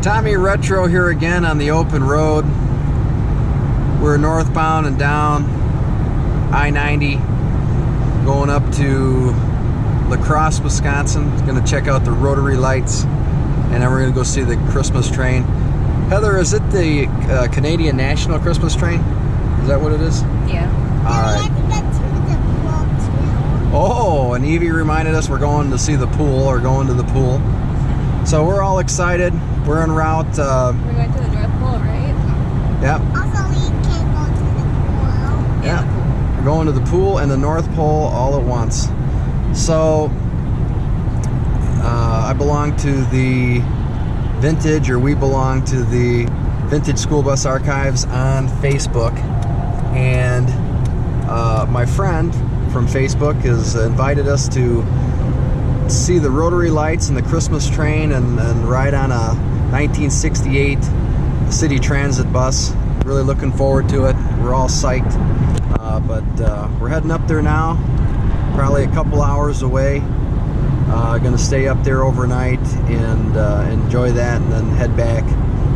Tommy Retro here again on the open road. We're northbound and down I-90 going up to Crosse, Wisconsin. Going to check out the Rotary lights, and then we're going to go see the Christmas train. Heather, is it the Canadian National Christmas train? Is that what it is? Yeah. All right. Oh, and Evie reminded us we're going to see the pool, or going to the pool. So we're all excited. We're en route. We're going to the North Pole, right? Yep. Also, we can go to the pool. Yeah. We're going to the pool and the North Pole all at once. So I belong to the Vintage, or we belong to the Vintage School Bus Archives on Facebook, and my friend from Facebook has invited us to see the Rotary lights and the Christmas train and ride on a 1968 city transit bus. Really looking forward to it. We're all psyched, but we're heading up there now, probably a couple hours away. Gonna stay up there overnight and enjoy that, and then head back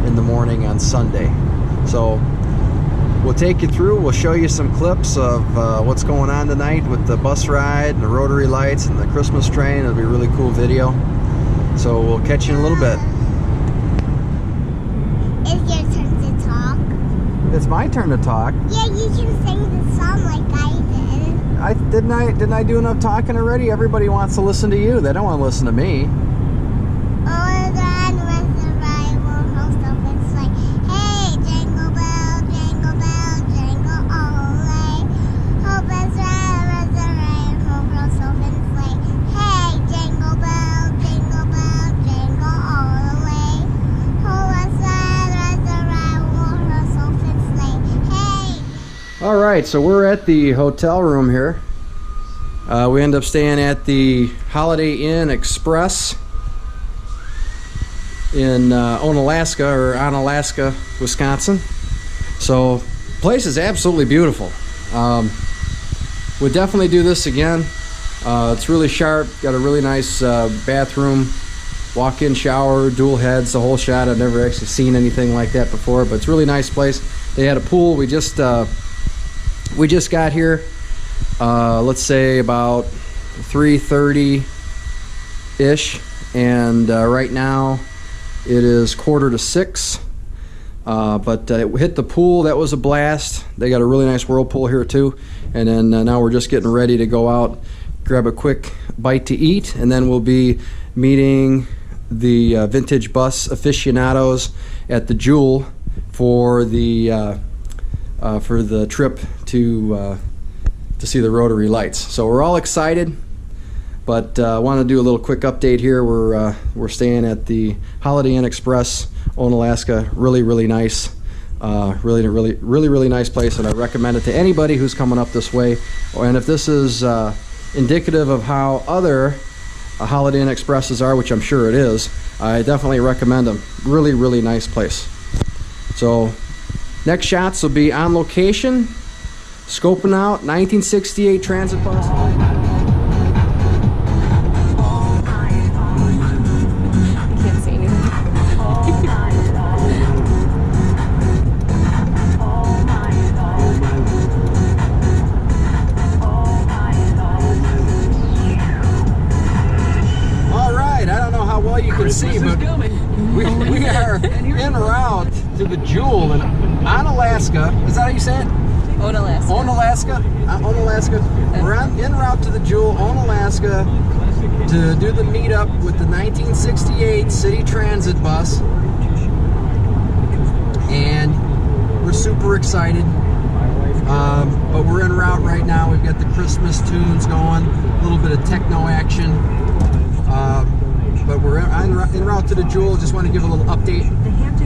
in the morning on Sunday. So we'll take you through, we'll show you some clips of what's going on tonight with the bus ride and the Rotary lights and the Christmas train. It'll be a really cool video. So we'll catch you in a little bit. It's your turn to talk. It's my turn to talk. Yeah, you can sing the song like I did. Didn't I do enough talking already? Everybody wants to listen to you. They don't want to listen to me. Oh, then with the rival host of it's like, hey, jingle bell, jingle all the way. Hope it's right with the rainbow host of it's like, hey, jingle bell, jingle all the way. Hope it's right with the rival host of it's like, hey. All right, so we're at the hotel room here. We end up staying at the Holiday Inn Express in Onalaska, Wisconsin. So, place is absolutely beautiful. Would definitely do this again. It's really sharp. Got a really nice bathroom, walk-in shower, dual heads, the whole shot. I've never actually seen anything like that before, but it's a really nice place. They had a pool. We just got here. Let's say about 3:30-ish, and right now it is 5:45. But it hit the pool. That was a blast. They got a really nice whirlpool here too. And then now we're just getting ready to go out, grab a quick bite to eat, and then we'll be meeting the vintage bus aficionados at the Jewel for the trip to see the Rotary lights. So we're all excited, but I want to do a little quick update here. We're staying at the Holiday Inn Express, Onalaska. Really nice, really nice place, and I recommend it to anybody who's coming up this way. And if this is indicative of how other Holiday Inn Expresses are, which I'm sure it is, I definitely recommend them. Really nice place. So next shots will be on location, scoping out 1968 transit bus. I can't see anything. All right, I don't know how well you can see, but we are en route to the Jewel in Onalaska. Is that how you say it? Onalaska. Onalaska. We're en route to the Jewel, Onalaska, to do the meetup with the 1968 city transit bus. And we're super excited. But we're en route right now. We've got the Christmas tunes going, a little bit of techno action. But we're en route to the Jewel. Just want to give a little update.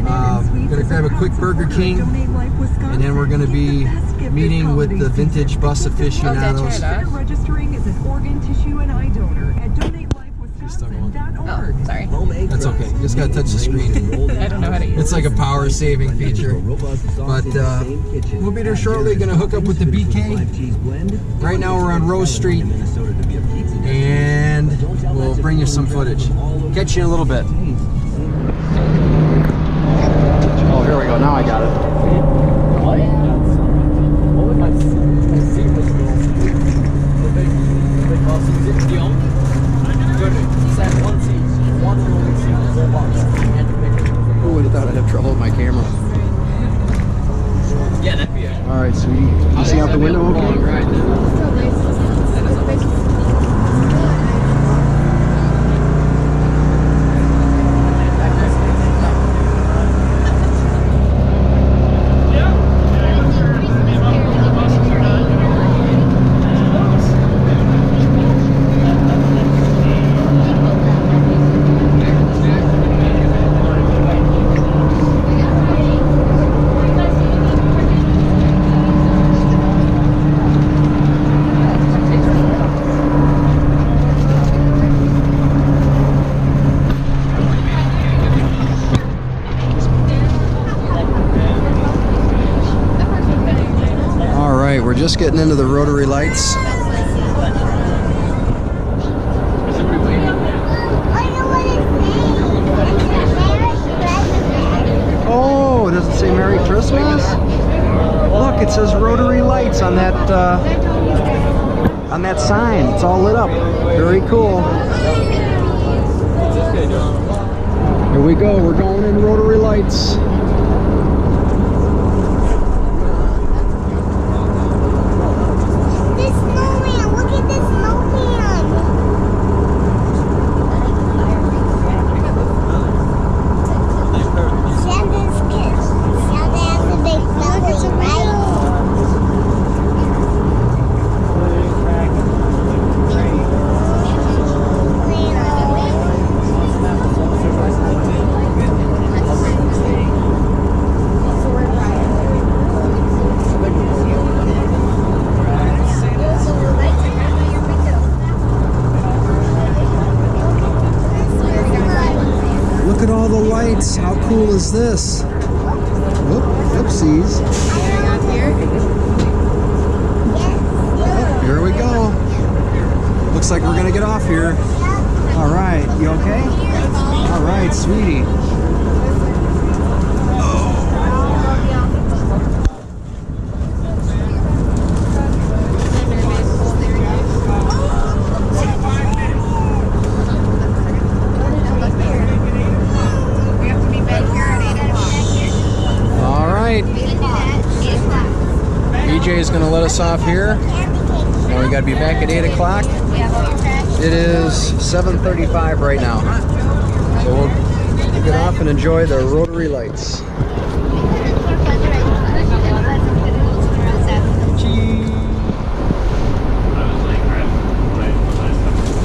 We're going to grab a quick Burger King, and then we're going to be meeting with the vintage bus aficionados. Registering as an organ, tissue, and eye donor at DonateLifeWisconsin.org. Oh, sorry. That's okay. You just got to touch the screen. I don't know how to use it. It's like a power saving feature. But we'll be there shortly. Going to hook up with the BK. Right now we're on Rose Street, and we'll bring you some footage. Catch you in a little bit. thought I'd have trouble with my camera. Yeah, that'd be it. All right, sweetie. You see out the window okay? All right, we're just getting into the Rotary lights. I know what it's saying. Oh, does it say Merry Christmas? Look, it says Rotary lights on that sign. It's all lit up. Very cool. Here we go. We're going in Rotary lights. This snowman, look at this snowman. Santa's kiss. Santa has a big belly, right? Look at all the lights. How cool is this? Whoop, oopsies. Here we go. Looks like we're gonna get off here. All right, you okay? All right, sweetie. All right, BJ is gonna let us off here. And we gotta be back at 8 o'clock. It is 7:35 right now. So we'll get off and enjoy the Rotary lights.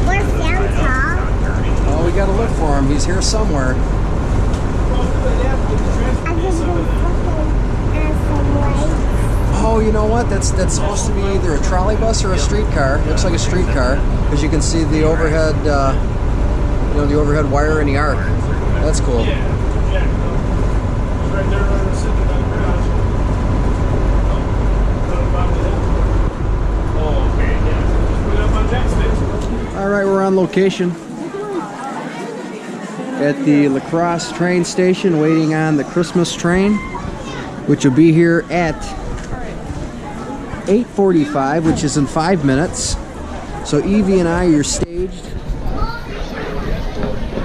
Where's Santa? Oh, we gotta look for him. He's here somewhere. I just been looking at some lights. Oh, you know what? That's supposed to be either a trolley bus or a streetcar. Looks like a streetcar because you can see the overhead, the overhead wire in the arc. That's cool. All right, we're on location at the Crosse train station, waiting on the Christmas train, which will be here at 8:45, which is in 5 minutes. So Evie and I are staged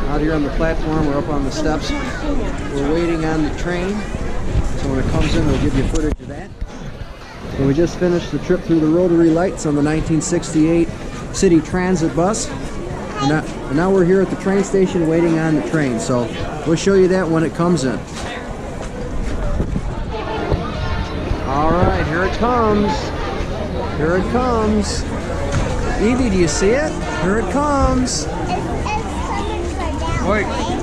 out here on the platform. We're up on the steps. We're waiting on the train. So when it comes in, we'll give you footage of that. And we just finished the trip through the Rotary lights on the 1968 City Transit bus. And now we're here at the train station waiting on the train. So we'll show you that when it comes in. All right, here it comes. Here it comes. Evie, do you see it? Here it comes. It's coming for that Wait. way.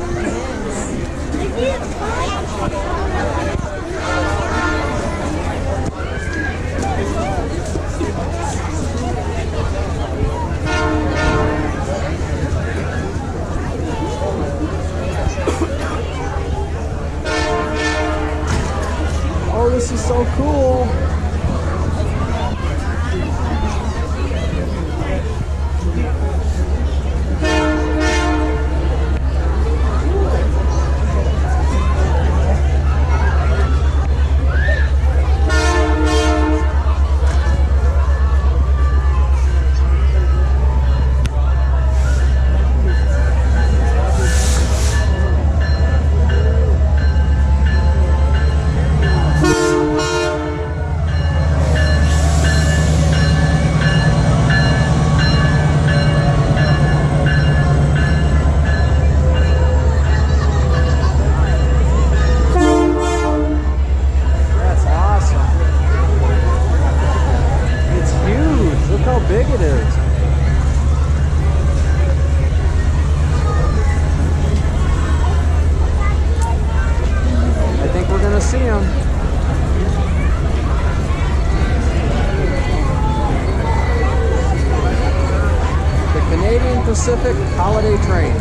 Oh, this is so cool. Pacific Holiday Train.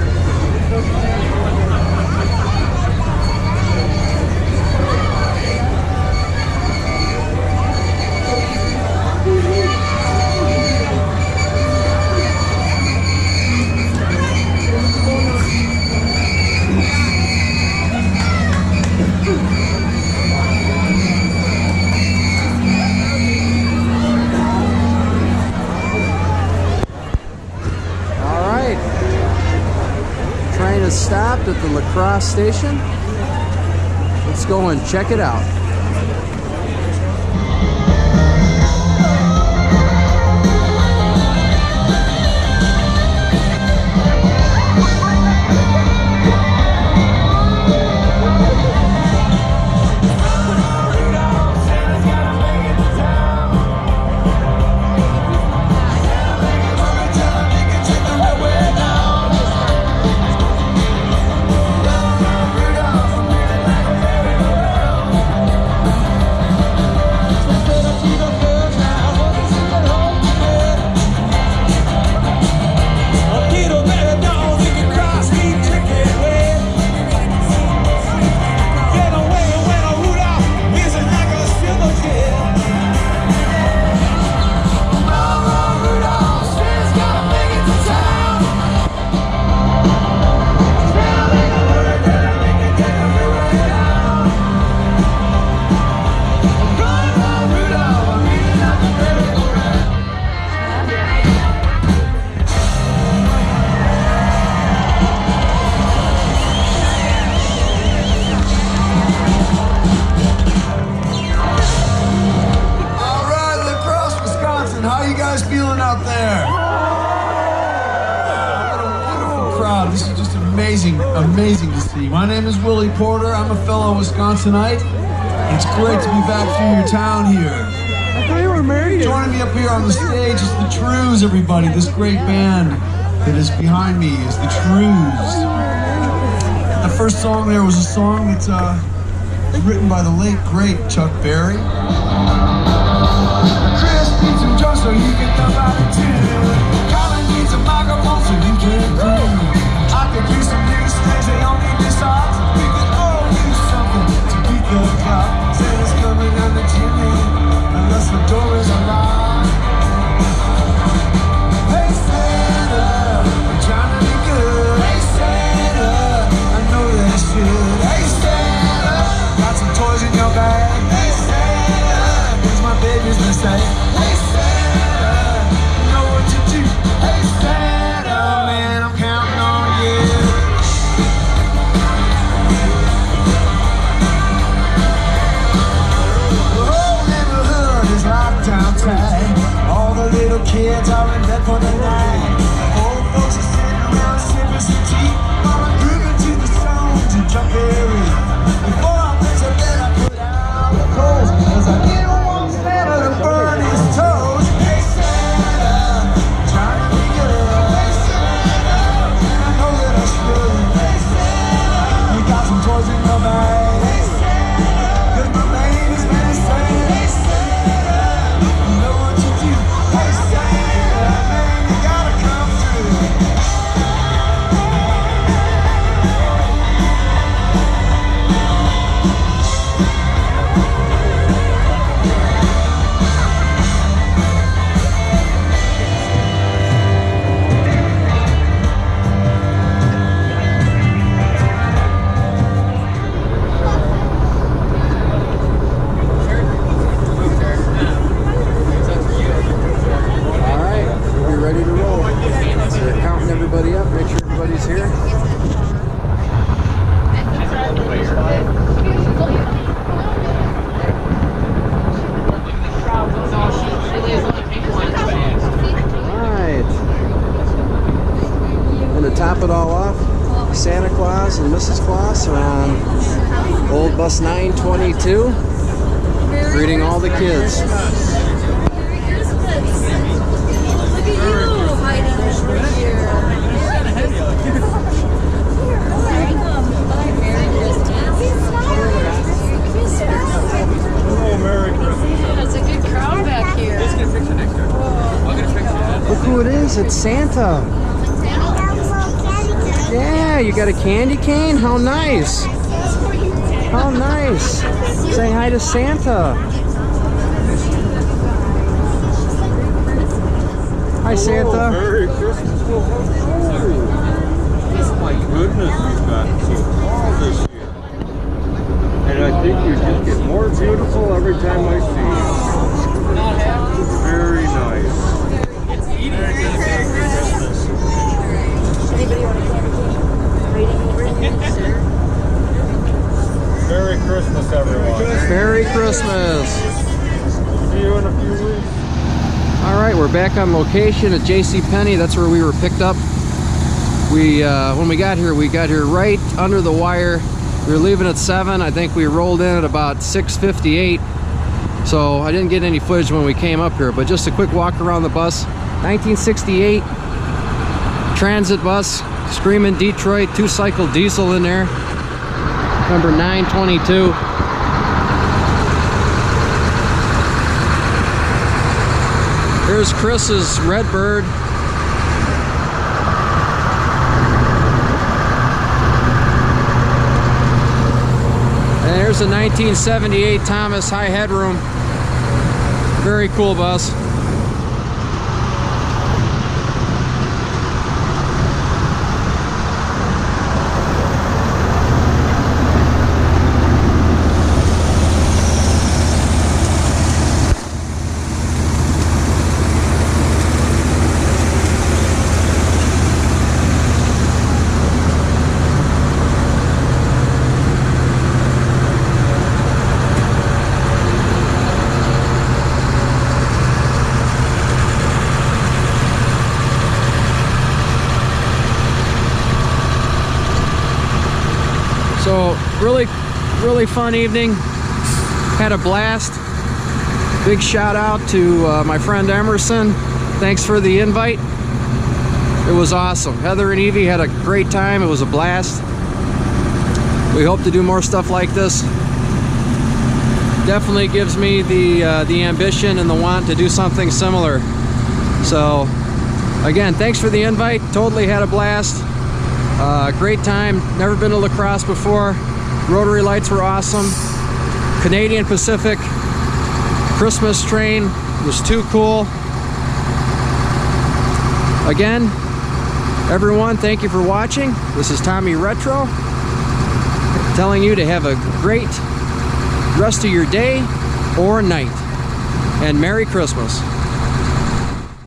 Train has stopped at the Crosse station. Let's go and check it out. Feeling out there? What a beautiful crowd. This is just amazing, amazing to see. My name is Willie Porter. I'm a fellow Wisconsinite. It's great to be back through your town here. I thought you were married. Joining me up here on the stage is the Trues, everybody. This great band that is behind me is the Trues. The first song there was a song that's written by the late, great Chuck Berry. Needs some drugs so you can dump out it too. Colin needs a microphone so you can groove. I could use some new strings, they all need this art. We could all use something to beat the clock. Santa's coming down the chimney unless the door is unlocked. Hey Santa, I'm trying to be good. Hey Santa, I know that I should. Hey Santa, got some toys in your bag. Hey Santa, here's my baby's mistake. All the little kids are in bed for the night. Old folks are sitting around sipping some tea, while I'm grooving to the songs and Chuck Berry. Before I went to bed, I put out the coals, 'cause I didn't want Santa to burn his toes. Hey Santa, trying to be good. Hey Santa, and I know that I should. Hey Santa, you got some toys in your bag. Hey Santa, 'cause my baby's been saying. Hey Santa, top it all off, Santa Claus and Mrs. Claus are on Old Bus 922, greeting all the kids. Look at you hiding over here. There's a good crowd back here. Look who it is, it's Santa. Yeah, you got a candy cane? How nice. How nice. Say hi to Santa. Hi, Santa. Merry Christmas. Oh, my goodness, we've gotten so tall this year. And I think you just get more beautiful every time I see you. Very nice. Merry Christmas, everyone. Merry Christmas. See you in a few weeks. All right, we're back on location at JCPenney. That's where we were picked up. When we got here right under the wire. We were leaving at 7. I think we rolled in at about 6:58. So I didn't get any footage when we came up here, but just a quick walk around the bus. 1968 transit bus, screaming Detroit, 2-cycle diesel in there. Number 922. Here's Chris's Redbird. And there's a 1978 Thomas High Headroom. Very cool bus. So really fun evening. Had a blast. Big shout out to my friend Emerson. Thanks for the invite. It was awesome. Heather and Evie had a great time. It was a blast. We hope to do more stuff like this. Definitely gives me the ambition and the want to do something similar. So again, thanks for the invite. Totally had a blast. Great time. Never been to La Crosse before. Rotary lights were awesome. Canadian Pacific Christmas train was too cool. Again, everyone, thank you for watching. This is Tommy Retro telling you to have a great rest of your day or night. And Merry Christmas.